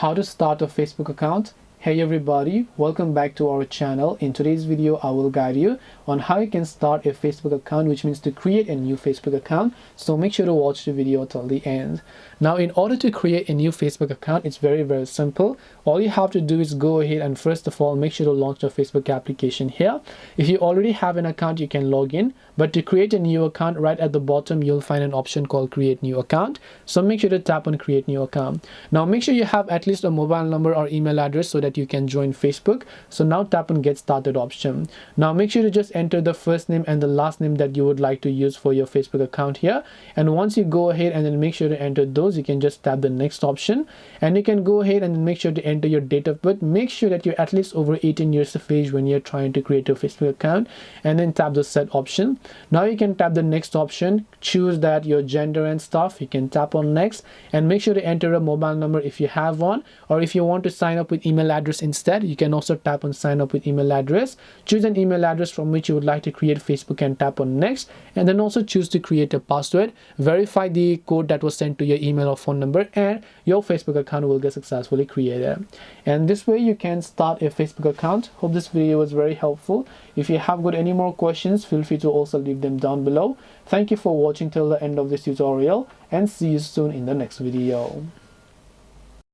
how to start a Facebook account. Hey everybody, welcome back to our channel. In today's video I will guide you on how you can start a Facebook account, which means to create a new Facebook account. So make sure to watch the video till the end. Now in order to create a new Facebook account, it's very simple. All you have to do is go ahead and first of all make sure to launch the Facebook application here. If you already have an account, you can log in, but to create a new account, right at the bottom you'll find an option called create new account. So make sure to tap on create new account. Now make sure you have at least a mobile number or email address so that you can join Facebook. So now tap on get started option. Now make sure to just enter the first name and the last name that you would like to use for your Facebook account here. And once you go ahead and then make sure to enter those, you can just tap the next option, and you can go ahead and make sure to enter your date of birth. Make sure that you're at least over 18 years of age when you're trying to create a Facebook account, and then tap the set option. Now you can tap the next option, choose that your gender and stuff. You can tap on next and make sure to enter a mobile number if you have one, or if you want to sign up with email address instead, you can also tap on sign up with email address. Choose an email address from which you would like to create Facebook and tap on next, and then also choose to create a password. Verify the code that was sent to your email or phone number, and your Facebook account will get successfully created. And this way you can start a Facebook account. Hope this video was very helpful. If you have got any more questions, feel free to also leave them down below. Thank you for watching till the end of this tutorial, and see you soon in the next video.